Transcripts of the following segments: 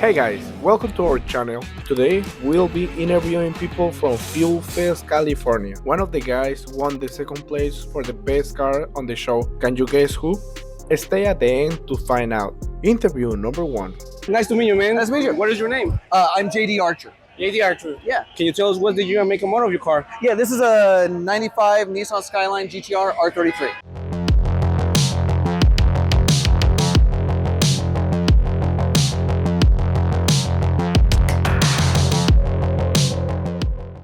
Hey guys, welcome to our channel. Today we'll be interviewing people from FuelFest California. One of the guys won the second place for the best car on the show. Can you guess who? Stay at the end to find out. Interview number 1. Nice to meet you, man. Nice to meet you. What is your name? I'm JD Archer. JD Archer. Yeah. Can you tell us what the year and make and model of your car? Yeah, this is a 95 Nissan Skyline GTR R33.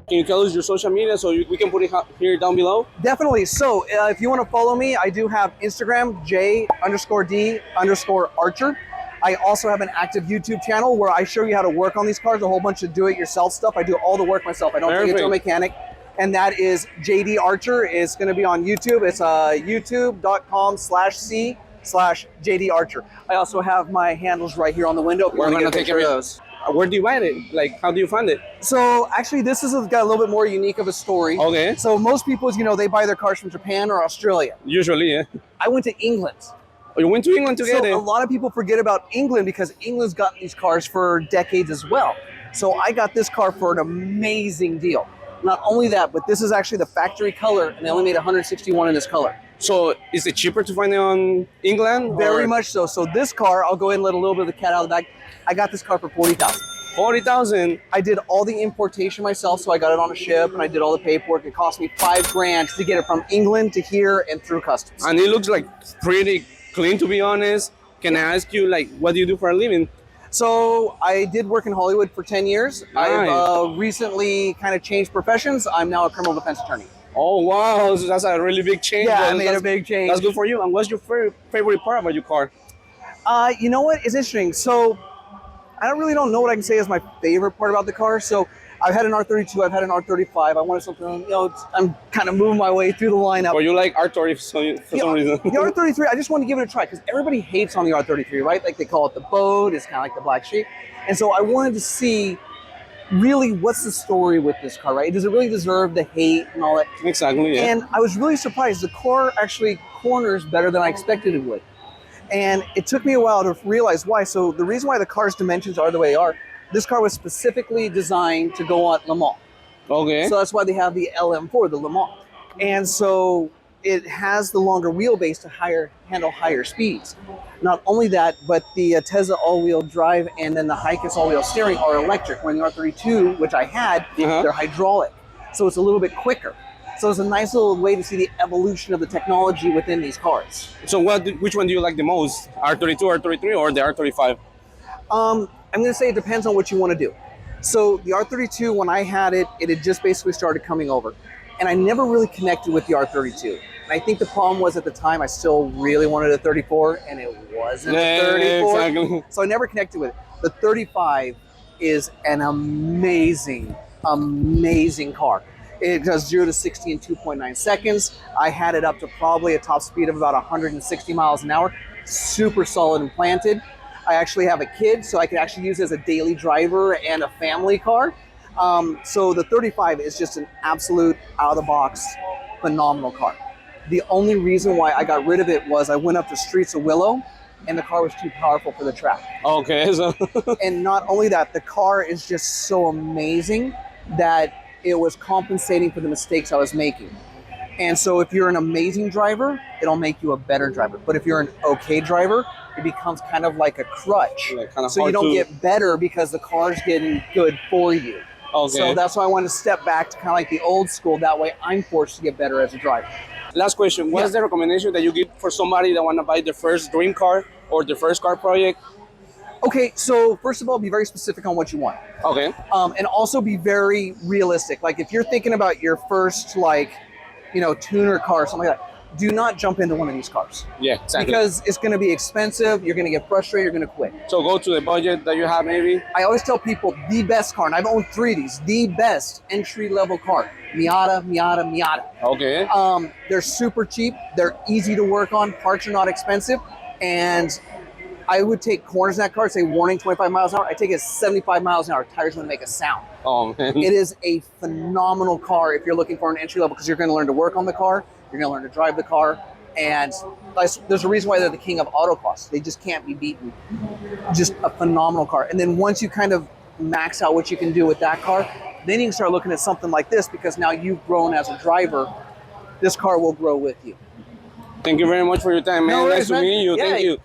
Can you tell us your social media so we can put it here down below? Definitely. So if you want to follow me, I do have Instagram, J_D_Archer. I also have an active YouTube channel where I show you how to work on these cars, a whole bunch of do-it-yourself stuff. I do all the work myself. I don't take it to a mechanic. And that is JD Archer. It's going to be on YouTube. It's youtube.com/C/JD Archer. I also have my handles right here on the window. We're going to take care of those. Where do you buy it? Like, how do you find it? So actually, this has got a little bit more unique of a story. Okay. So most people, they buy their cars from Japan or Australia. Usually, yeah. I went to England. Oh, you went to England to get it? So a lot of people forget about England because England's gotten these cars for decades as well. So I got this car for an amazing deal. Not only that, but this is actually the factory color, and they only made 161 in this color. So is it cheaper to find it on England? Very much so. So this car, I'll go ahead and let a little bit of the cat out of the bag. I got this car for $40,000. 40,000. I did all the importation myself, so I got it on a ship and I did all the paperwork. It cost me $5,000 to get it from England to here and through customs. And it looks like pretty clean, to be honest. Can I ask you, like, what do you do for a living? So I did work in Hollywood for 10 years. Nice. I've recently kind of changed professions. I'm now a criminal defense attorney. Oh, wow. So that's a really big change. Yeah, I made a big change. That's good for you. And what's your favorite part about your car? You know what? It's interesting. So I don't know what I can say is my favorite part about the car. So I've had an R32, I've had an R35. I wanted something, I'm kind of moving my way through the lineup. Or you like R30 for some reason? The R33, I just want to give it a try because everybody hates on the R33, right? Like they call it the boat, it's kind of like the black sheep. And so I wanted to see really what's the story with this car, right? Does it really deserve the hate and all that? Exactly, yeah. And I was really surprised. The car actually corners better than I expected it would. And it took me a while to realize why. So the reason why the car's dimensions are the way they are, this car was specifically designed to go on Le Mans. Okay. So that's why they have the LM4, the Le Mans. And so it has the longer wheelbase to handle higher speeds. Not only that, but the Tesla all-wheel drive and then the Hikus all-wheel steering are electric. When the R32, which I had, they're hydraulic. So it's a little bit quicker. So it's a nice little way to see the evolution of the technology within these cars. So which one do you like the most? R32, R33, or the R35? I'm going to say it depends on what you want to do. So the R32, when I had it, it had just basically started coming over. And I never really connected with the R32. And I think the problem was at the time I still really wanted a 34, and it wasn't a 34. Exactly. So I never connected with it. The 35 is an amazing, amazing car. It does 0 to 60 in 2.9 seconds. I had it up to probably a top speed of about 160 miles an hour. Super solid and planted. I actually have a kid, so I can actually use it as a daily driver and a family car. So the 35 is just an absolute out-of-the-box, phenomenal car. The only reason why I got rid of it was I went up the streets of Willow, and the car was too powerful for the track. Okay, so And not only that, the car is just so amazing that it was compensating for the mistakes I was making. And so if you're an amazing driver, it'll make you a better driver. But if you're an okay driver, it becomes kind of like a crutch. Yeah, kind of so you hard don't to get better because the car's getting good for you. Okay. So that's why I wanted to step back to kind of like the old school. That way I'm forced to get better as a driver. Last question. What is the recommendation that you give for somebody that want to buy their first dream car or their first car project? Okay, so first of all, be very specific on what you want. Okay. And also be very realistic. Like if you're thinking about your first tuner car or something like that, do not jump into one of these cars. Yeah, exactly. Because it's going to be expensive, you're going to get frustrated, you're going to quit. So go to the budget that you have maybe. I always tell people the best car, and I've owned 3 of these, the best entry-level car, Miata. Okay. They're super cheap, they're easy to work on, parts are not expensive, and I would take corners in that car, say warning 25 miles an hour. I take it 75 miles an hour. Tires wouldn't make a sound. Oh, man. It is a phenomenal car if you're looking for an entry level because you're going to learn to work on the car. You're going to learn to drive the car. And there's a reason why they're the king of autocross. They just can't be beaten. Just a phenomenal car. And then once you kind of max out what you can do with that car, then you can start looking at something like this, because now you've grown as a driver. This car will grow with you. Thank you very much for your time, man. No worries, Nice to man. meet you. Yeah. Thank you.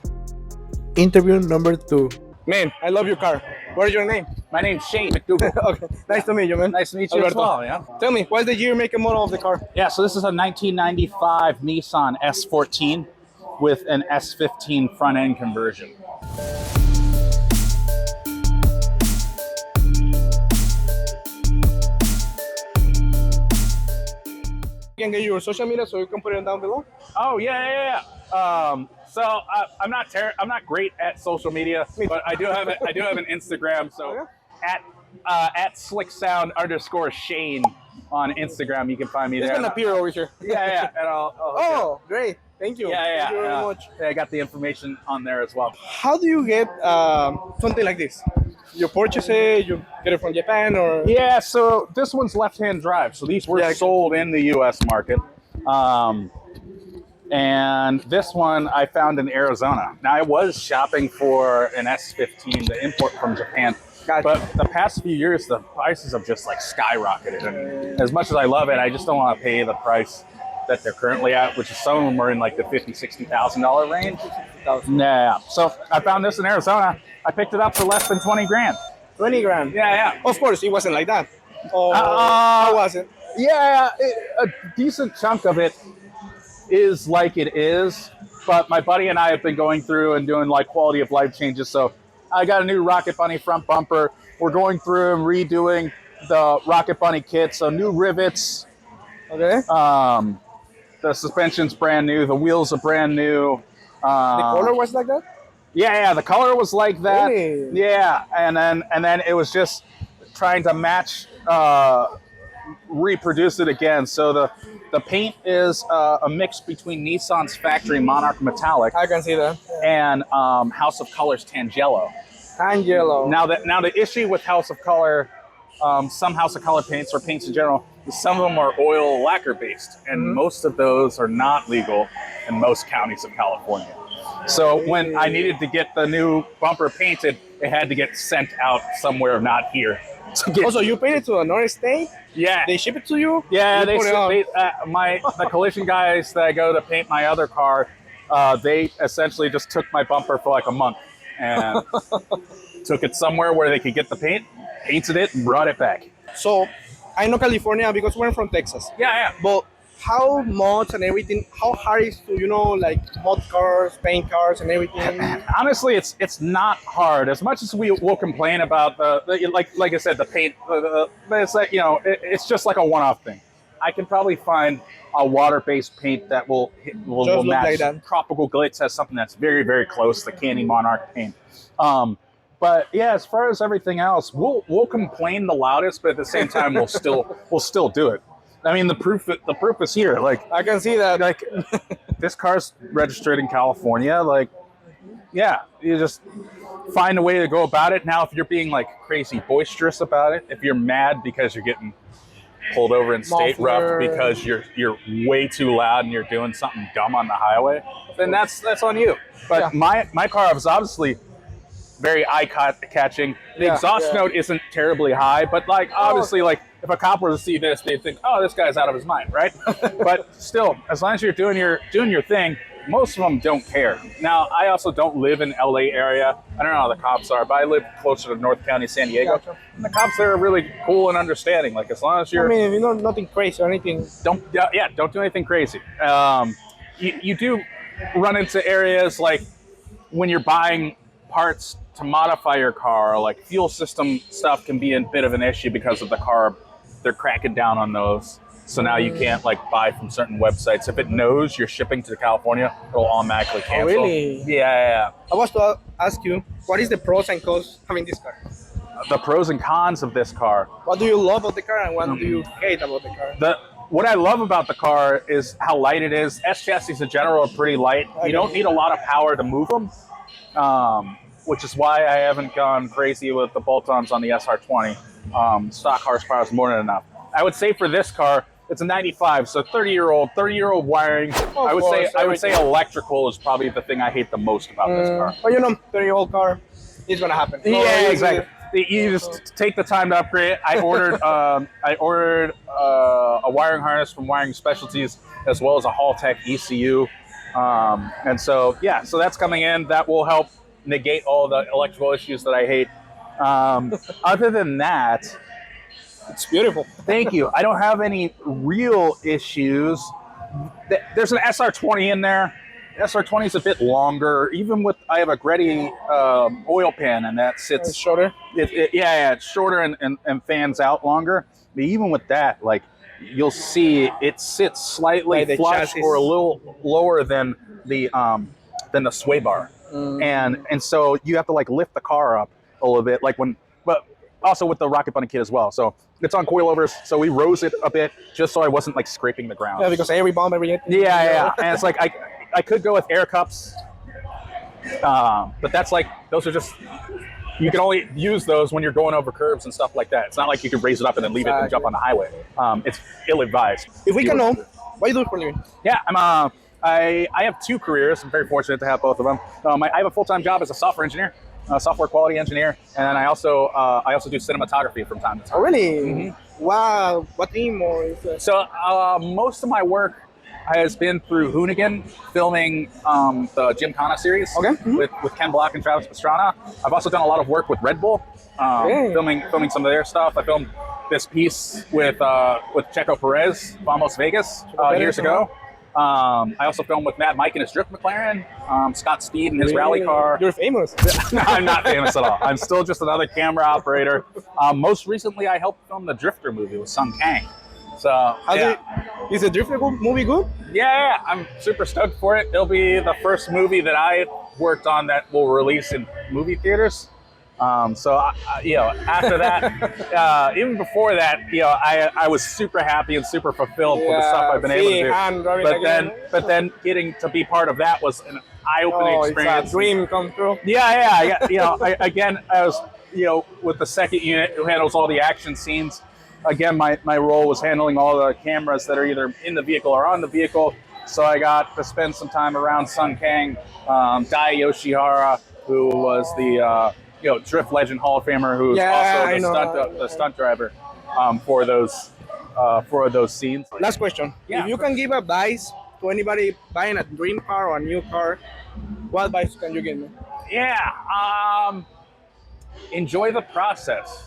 Interview number 2. Man, I love your car. What is your name? My name's Shane McDougal. Okay. Nice to meet you, man. Nice to meet you as Alberto. well, yeah. Tell me, what's the year, make, and model of the car? Yeah, so this is a 1995 Nissan S14 with an S15 front end conversion. You can get your social media so you can put it down below. Oh yeah. So I'm not great at social media, but I do have an Instagram. So at slicksound_Shane on Instagram, you can find me It's there. gonna appear over here. Yeah, and I'll Oh, great. Thank you. yeah. Thank you very much. Yeah, I got the information on there as well. How do you get something like this? You purchase it, you get it from Japan, or? Yeah, so this one's left-hand drive. So these were sold in the U.S. market. And this one I found in Arizona. Now, I was shopping for an S15, the import from Japan. Gotcha. But the past few years, the prices have just like skyrocketed. And as much as I love it, I just don't want to pay the price that they're currently at, which is some of them are in like the $50,000, $60,000 range. Yeah. So I found this in Arizona. I picked it up for less than 20 grand. 20 grand. Yeah. Of course, it wasn't like that. Oh, how was it? Yeah, a decent chunk of it is like it is, but my buddy and I have been going through and doing like quality of life changes. So I got a new Rocket Bunny front bumper. We're going through and redoing the Rocket Bunny kit. So new rivets. Okay. The suspension's brand new. The wheels are brand new. The color was like that? Yeah. The color was like that. Really? Yeah, and then it was just trying to match, reproduce it again. So the paint is a mix between Nissan's factory Monarch Metallic I can see that. and House of Color's Tangelo. And yellow. Now the issue with House of Color, some House of Color paints or paints in general, is some of them are oil lacquer based, and most of those are not legal in most counties of California. So when I needed to get the new bumper painted, it had to get sent out somewhere not here. Also, you painted to another state? Yeah. They ship it to you? Yeah, You put it on. the collision guys that I go to paint my other car, they essentially just took my bumper for like a month and took it somewhere where they could get the paint, painted it, and brought it back. So, I know California because we're from Texas. Yeah. But how much and everything, how hard is to, like mod cars, paint cars and everything? Honestly, it's not hard. As much as we will complain about the like I said, the paint, it's like, it's just like a one-off thing. I can probably find a water-based paint that will look match. like that. Tropical Glitz has something that's very, very close, the Candy Monarch paint. But yeah, as far as everything else, we'll complain the loudest, but at the same time, we'll still do it. I mean, the proof is here. Like, I can see that. like this car's registered in California. Like, yeah, you just find a way to go about it. Now, if you're being like crazy boisterous about it, if you're mad because you're getting pulled over in state rough because you're way too loud and you're doing something dumb on the highway, then that's on you. But my car was obviously very eye-catching. The exhaust note isn't terribly high, but like obviously, like if a cop were to see this, they'd think, "Oh, this guy's out of his mind," right? But still, as long as you're doing your thing, most of them don't care. Now, I also don't live in LA area. I don't know how the cops are, but I live closer to North County, San Diego. Gotcha. And the cops there are really cool and understanding. Like as long as you're, I mean, if you know nothing crazy or anything. don't do anything crazy. You do run into areas like when you're buying parts to modify your car, like fuel system stuff can be a bit of an issue because of the carb. They're cracking down on those. So now you can't like buy from certain websites. If it knows you're shipping to California, it'll automatically cancel. Oh, really? Yeah. I was to ask you, what is the pros and cons having this car? The pros and cons of this car. What do you love about the car and what do you hate about the car? What I love about the car is how light it is. S chassis in general are pretty light. You don't need a lot of power to move them, which is why I haven't gone crazy with the bolt-ons on the SR20. Stock horsepower is more than enough. I would say for this car, it's a 95, so 30-year-old wiring. I would say electrical is probably the thing I hate the most about this car. But 30-year-old car, it's gonna happen. Yeah, exactly. You just take the time to upgrade it. I ordered a wiring harness from Wiring Specialties, as well as a Hall-Tech ECU. And so, yeah, so that's coming in. That will help negate all the electrical issues that I hate. Other than that, It's beautiful. thank you. I don't have any real issues. There's an SR20 in there. The SR20 is a bit longer. Even with, I have a Greddy oil pan, and that sits It's shorter. It's shorter and fans out longer. But even with that, like, you'll see it sits slightly the flush chassis. or a little lower than the sway bar, and so you have to like lift the car up a little bit, but also with the Rocket Bunny kit as well. So it's on coilovers, so we rose it a bit just so I wasn't like scraping the ground. Yeah, because every bomb, every Yeah, and it's like I could go with air cups, but that's like, those are just, you can only use those when you're going over curbs and stuff like that. It's not like you can raise it up and then leave it and jump on the highway. It's ill-advised. If we can know, what do you do for a living? Yeah, I have two careers. I'm very fortunate to have both of them. I have a full-time job as a software engineer, software quality engineer, and then I also do cinematography from time to time. Oh, really? Wow. What team or is it? So most of my work has been through Hoonigan, filming the Gymkhana series with Ken Block and Travis Pastrana. I've also done a lot of work with Red Bull, filming some of their stuff. I filmed this piece with Checo Perez, Vamos Vegas, years ago. I also filmed with Mad Mike and his drift McLaren, Scott Speed and his rally car. You're famous. No, I'm not famous at all. I'm still just another camera operator. Most recently, I helped film the Drifter movie with Sung Kang. So, Is the Drifter movie good? Yeah, I'm super stoked for it. It'll be the first movie that I worked on that will release in movie theaters. So after that, even before that, I was super happy and super fulfilled with the stuff I've been able to do. But then getting to be part of that was an eye-opening experience. It's a dream come true. Yeah. I was, with the second unit who handles all the action scenes. Again, my role was handling all the cameras that are either in the vehicle or on the vehicle. So I got to spend some time around Sung Kang, Dai Yoshihara, who was the Drift Legend Hall of Famer, who's also the stunt driver for those scenes. Last question. Yeah, if you can give advice to anybody buying a dream car or a new car, what advice can you give me? Yeah, enjoy the process.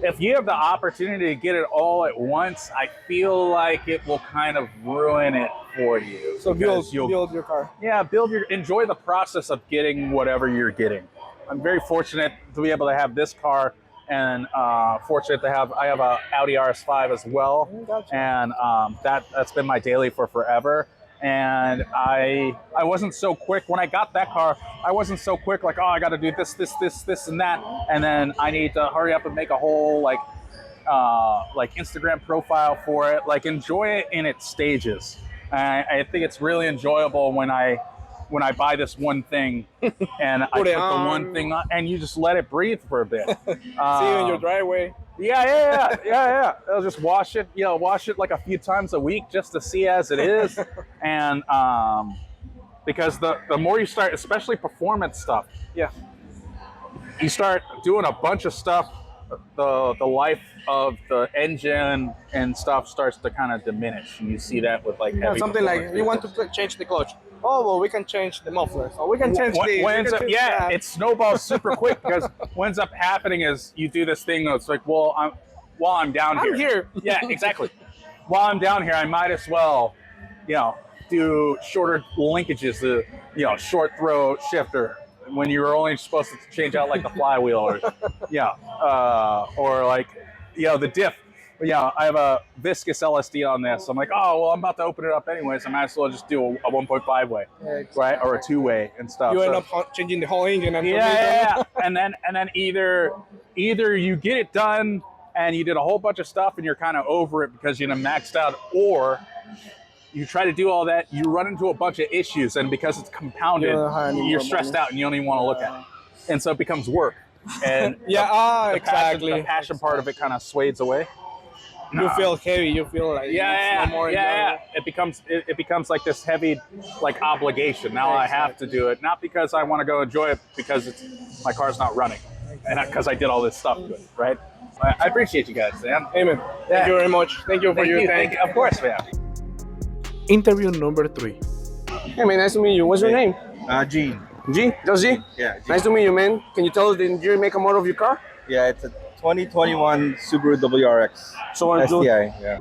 If you have the opportunity to get it all at once, I feel like it will kind of ruin it for you. So build your car. Yeah, enjoy the process of getting whatever you're getting. I'm very fortunate to be able to have this car, and fortunate to I have a Audi RS5 as well. Gotcha. And that's been my daily for forever. And I wasn't so quick when I got that car. I wasn't so quick like, oh, I got to do this, and that, and then I need to hurry up and make a whole like Instagram profile for it. Like, enjoy it in its stages. I think it's really enjoyable when I buy this one thing and I put the one thing on, and you just let it breathe for a bit. See you in your driveway. Yeah. I'll just wash it like a few times a week just to see as it is. And because the more you start, especially performance stuff, you start doing a bunch of stuff, the life of the engine and stuff starts to kind of diminish. And you see that with like heavy something like you want to change the clutch. Oh, well, we can change the muffler. So we can change it snowballs super quick, because what ends up happening is you do this thing that's like, well, while I'm down here. Yeah, exactly. While I'm down here, I might as well, do shorter linkages, short throw shifter, when you were only supposed to change out like the flywheel or like, the diff. I have a viscous LSD on this. So I'm like, oh, well, I'm about to open it up anyways. I might as well just do a 1.5 way, right, or a 2-way and stuff. You end up changing the whole engine. And and then either you get it done and you did a whole bunch of stuff and you're kind of over it because you're maxed out, or you try to do all that, you run into a bunch of issues, and because it's compounded, you're stressed out and you don't even want to look at it, and so it becomes work. And exactly. The passion part of it kind of swades away. You feel heavy. You feel like it's no more enjoyable. It becomes like this heavy like obligation. Now I have to do it, not because I want to go enjoy it, because my car's not running, and because I did all this stuff to it, right? I appreciate you guys, man. Amen. Thank you very much. Thank you for your time. Of course, man. Interview number 3. Hey man, nice to meet you. What's your name? Gene. G? Just G? Yeah. Gene. Nice to meet you, man. Can you tell us the year, make, and model of your car? Yeah, it's a 2021 Subaru WRX So on STI. Yeah.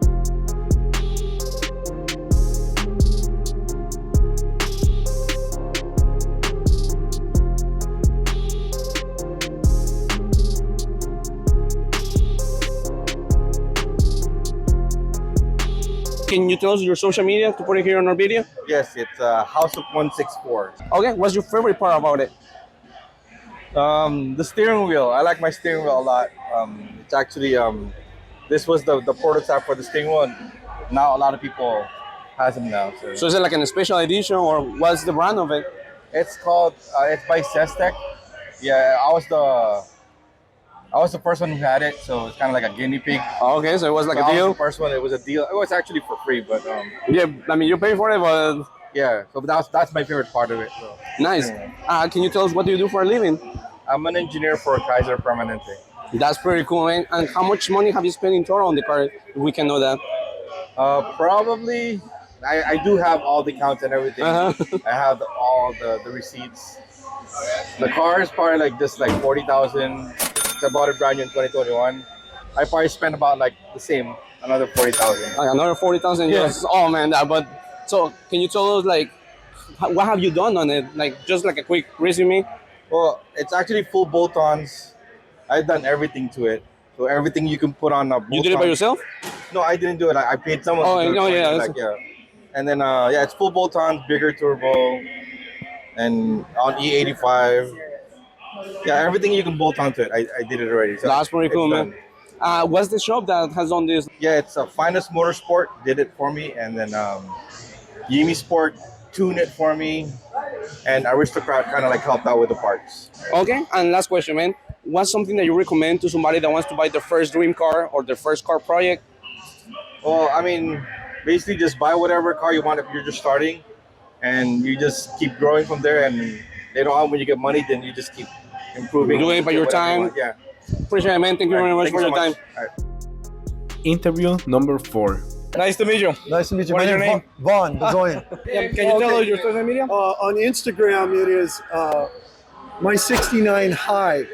Can you tell us your social media to put it here on our video? Yes, it's House of 164. Okay, what's your favorite part about it? The steering wheel. I like my steering wheel a lot. It's actually this was the prototype for the steering wheel. And now a lot of people has them now. So is it like a special edition, or what's the brand of it? It's called. It's by Sestec. Yeah, I was the first one who had it, so it's kind of like a guinea pig. Oh, okay, so it was like So a I was deal? the first one. It was a deal. It was actually for free, but Yeah, I mean, you pay for it, but yeah. So that's my favorite part of it. So. nice. Can you tell us what do you do for a living? I'm an engineer for Kaiser Permanente. That's pretty cool, man. And how much money have you spent in total on the car? If we can know that. Probably, I do have all the counts and everything. Uh-huh. I have all the receipts. The car is probably like this, like 40,000. I bought it brand new in 2021. I probably spent about like the same, another 40,000. Like another 40,000 euros. Oh man, but so can you tell us like what have you done on it? Like just like a quick resume. Well, it's actually full bolt-ons. I've done everything to it. So everything you can put on a bolt-on. You did it by yourself? No, I didn't do it. I paid someone Oh, to do it. no, for me, yeah, like, yeah. And then, yeah, it's full bolt-ons, bigger turbo, and on E85. Yeah, everything you can bolt onto it. I did it already. So That's pretty cool, it's man. done. What's the shop that has done this? Yeah, it's Finest Motorsport did it for me, and then Yimi Sport tuned it for me, and Aristocrat kind of like helped out with the parts. Okay, and last question, man. What's something that you recommend to somebody that wants to buy their first dream car or their first car project? Well, I mean, basically just buy whatever car you want if you're just starting, and you just keep growing from there. And later on, when you get money, then you just keep improving. Doing it by your time. Yeah. Appreciate it, man. Thank you very much for your time. All right. Interview number 4. Nice to meet you. Nice to meet you. What is My your name's Vaughn Bezoyan. Can you tell us your social media? On Instagram, it is my 69 high,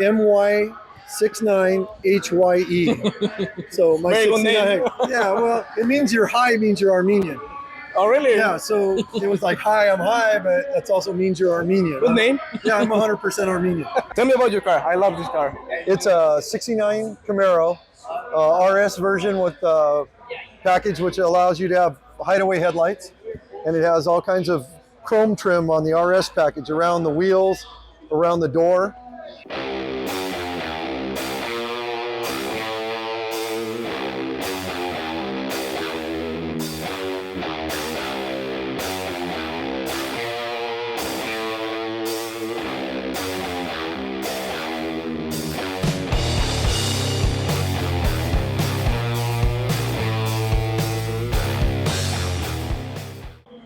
MY69HYE. So my Very good 69. name. Yeah, well, it means you're high means you're Armenian. Oh, really? Yeah, so it was like hi, I'm high, but that also means you're Armenian. Good name. Yeah, I'm 100% Armenian. Tell me about your car. I love this car. It's a 69 Camaro RS version with a package which allows you to have hideaway headlights, and it has all kinds of chrome trim on the RS package around the wheels, around the door.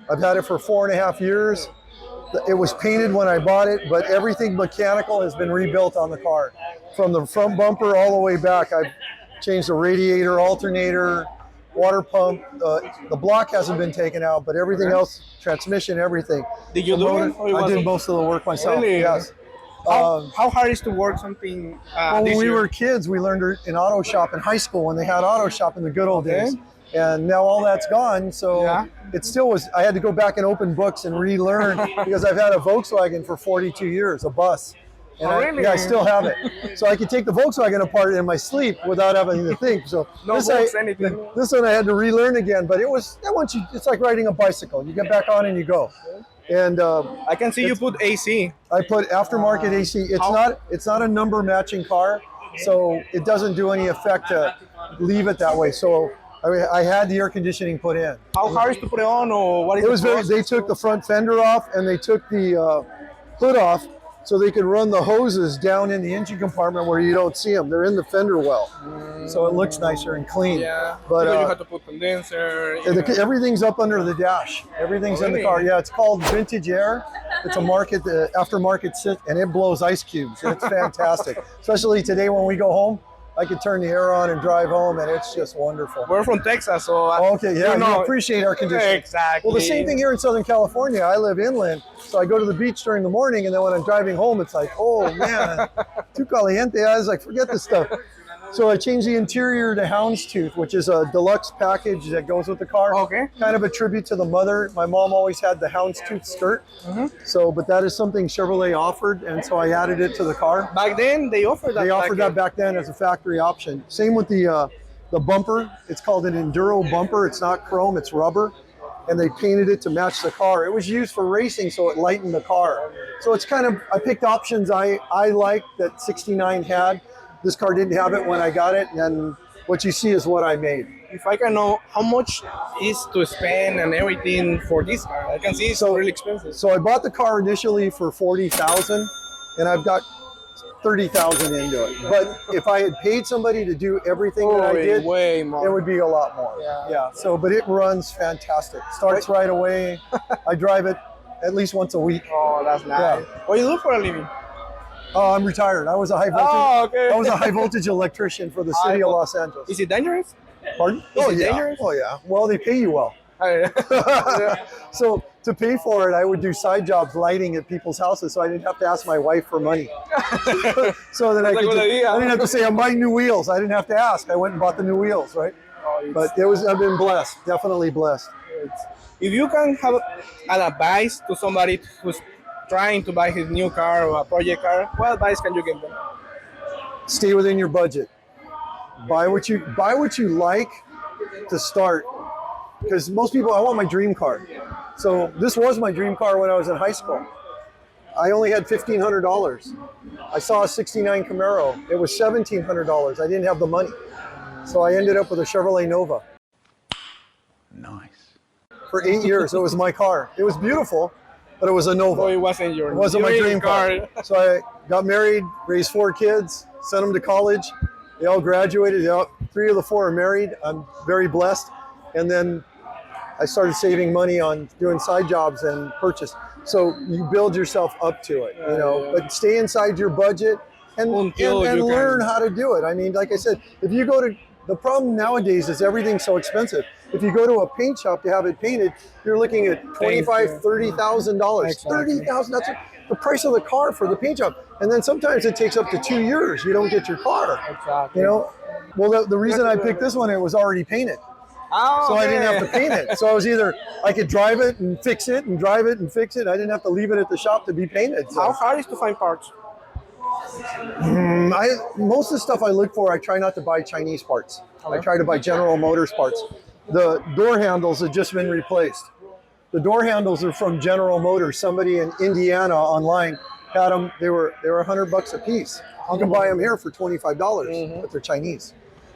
I've had it for 4.5 years. It was painted when I bought it, but everything mechanical has been rebuilt on the car. From the front bumper all the way back, I've changed the radiator, alternator, water pump. The block hasn't been taken out, but everything else, transmission, everything. Did you do it? I did most of the work myself, Really? yes. How hard is to work something Well, when we were kids, we learned it in auto shop in high school when they had auto shop in the good old days. And now all that's gone, so it still was, I had to go back and open books and relearn because I've had a Volkswagen for 42 years, a bus. And really? I still have it. So I could take the Volkswagen apart in my sleep without having to think. So anything. this one I had to relearn again, but it's like riding a bicycle. You get back on and you go. And I can see you put AC. I put aftermarket AC. It's not a number matching car, so it doesn't do any effect to leave it that way. So I had the air conditioning put in. How hard is to put it on, or what is It was they took the front fender off and they took the hood off, so they can run the hoses down in the engine compartment where you don't see them. They're in the fender well, so it looks nicer and clean. Yeah, But because you have to put condenser. everything's up under the dash. Everything's in the car. Yeah, it's called Vintage Air. It's a aftermarket sit, and it blows ice cubes. It's fantastic, especially today when we go home. I could turn the air on and drive home, and it's just wonderful. We're from Texas, so Okay, yeah, you appreciate our conditions. Exactly. Well, the same thing here in Southern California. I live inland, so I go to the beach during the morning, and then when I'm driving home, it's like, oh man, too caliente. I was like, forget this stuff. So I changed the interior to houndstooth, which is a deluxe package that goes with the car. Okay. Kind of a tribute to the mother. My mom always had the houndstooth skirt. So, but that is something Chevrolet offered, and so I added it to the car. Back then, they offered that. They offered that back then as a factory option. Same with the bumper. It's called an Enduro bumper. It's not chrome, it's rubber. And they painted it to match the car. It was used for racing, so it lightened the car. So it's kind of, I picked options I liked that 69 had. This car didn't have it when I got it, and what you see is what I made. If I can know how much is to spend and everything for this car, I can see it's really expensive. So I bought the car initially for $40,000, and I've got $30,000 into it. But if I had paid somebody to do everything that I did, way more. it would be a lot more. Yeah. So, but it runs fantastic. Starts right away. I drive it at least once a week. Oh, that's nice. Yeah. What do you do for a living? I'm retired. I was a high voltage. Oh, okay. I was a high voltage electrician for the city of Los Angeles. Is it dangerous? Pardon? Is it dangerous? Oh yeah. Well, they pay you well. So to pay for it, I would do side jobs lighting at people's houses, so I didn't have to ask my wife for money. So that I didn't have to say I'm buying new wheels. I didn't have to ask. I went and bought the new wheels, right? But I've been blessed. Definitely blessed. If you can have an advice to somebody who's trying to buy his new car or a project car, what advice can you give them? Stay within your budget. Buy what you like to start. Because most people, I want my dream car. So this was my dream car when I was in high school. I only had $1,500. I saw a 69 Camaro. It was $1,700. I didn't have the money. So I ended up with a Chevrolet Nova. Nice. For 8 years, it was my car. It was beautiful, but it was a Nova. Oh, it wasn't my dream car. So I got married, raised 4 kids, sent them to college. They all graduated. 3 of the 4 are married. I'm very blessed. And then I started saving money on doing side jobs and purchase. So you build yourself up to it, but stay inside your budget and learn how to do it. I mean, like I said, if you go to, the problem nowadays is everything's so expensive. If you go to a paint shop to have it painted, you're looking at $25,000, $30,000. Exactly. $30,000, that's the price of the car for the paint job. And then sometimes it takes up to 2 years. You don't get your car. Exactly. Well, the reason I picked this one, it was already painted. Oh, so I didn't have to paint it. So I could drive it and fix it and drive it and fix it. I didn't have to leave it at the shop to be painted. So. How hard is to find parts? Most of the stuff I look for, I try not to buy Chinese parts. I try to buy General Motors parts. The door handles have just been replaced. The door handles are from General Motors. Somebody in Indiana online had them. They were $100 a piece. You can buy them here for $25, but they're Chinese.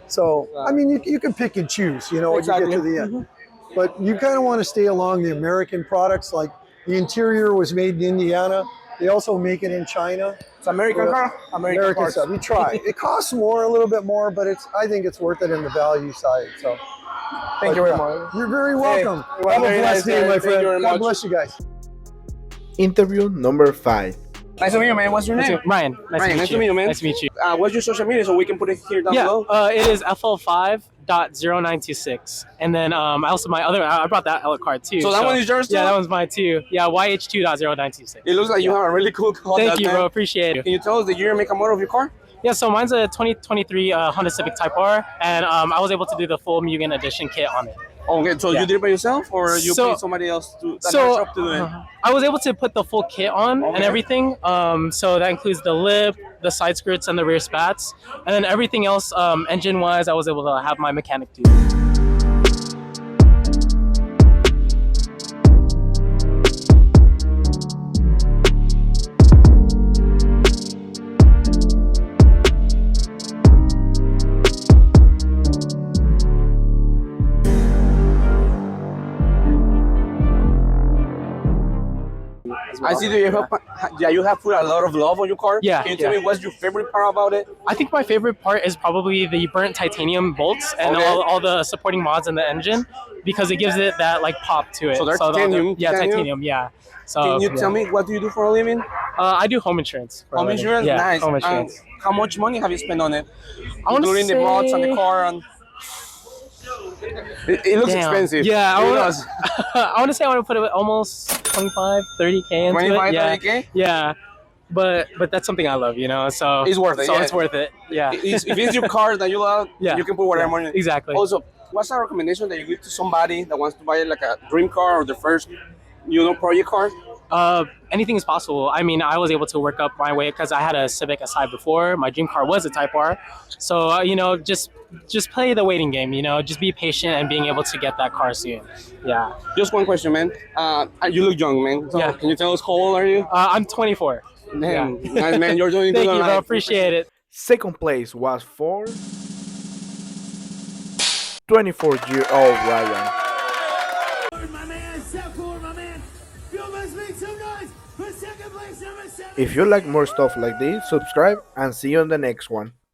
So, I mean, you can pick and choose, when you get to the end. But you kind of want to stay along the American products. Like the interior was made in Indiana. They also make it in China. It's American car? American parts. Stuff. You try. It costs more, a little bit more, but I think it's worth it in the value side. So, Thank you very much. You're very welcome. Hey, have a blessed day, my friend. God God bless you guys. Interview number 5. Nice to meet you, man. What's your name? Ryan. Nice to meet you, man. Nice to meet you. What's your social media so we can put it here down below? It is FL5.0926. And then I brought that other card too. So that one is yours too? Yeah, that one's mine too. Yeah, YH2.0926. It looks like you have a really cool car. Thank you, bro. Appreciate it. Can you tell us the year, make, and model of your car? Yeah, so mine's a 2023 Honda Civic Type R, and I was able to do the full Mugen Edition kit on it. Okay, so you did it by yourself, or you paid somebody else to shop to do it? I was able to put the full kit on and everything. So that includes the lip, the side skirts, and the rear spats, and then everything else, engine-wise, I was able to have my mechanic do. I see that you have put a lot of love on your car. Yeah, Can you tell me what's your favorite part about it? I think my favorite part is probably the burnt titanium bolts and Okay. all the supporting mods in the engine, because it gives it that like pop to it. So they're the- titanium, yeah, titanium? titanium. Yeah. So Can you yeah. tell me what do you do for a living? I do home insurance. for a Home living. insurance? Yeah, Nice. home insurance. How much money have you spent on it? I wanna Including the mods on the say- car and it looks Damn. expensive. Yeah, It I want does. I want to say I want to put it almost 25, 30K into 25, it. Yeah. 30K? Yeah. But that's something I love, you know. So It's worth it, So yeah. it's worth it. Yeah. If it's your car that you love, Yeah. you can put whatever money. Exactly. Also, what's a recommendation that you give to somebody that wants to buy like a dream car or the first, project car? Anything is possible. I mean, I was able to work up my way because I had a Civic Si before. My dream car was a Type R. So just play the waiting game. Just be patient and being able to get that car soon. Yeah. Just one question, man. You look young, man. So Yeah. Can you tell us how old are you? I'm 24. Damn, nice, man. You're doing good. Thank on you, bro. life. Appreciate it. Second place was for 24-year-old Ryan. My man, so cool, my man. FuelFest, make some noise for second place, number 7. If you like more stuff like this, subscribe and see you on the next one.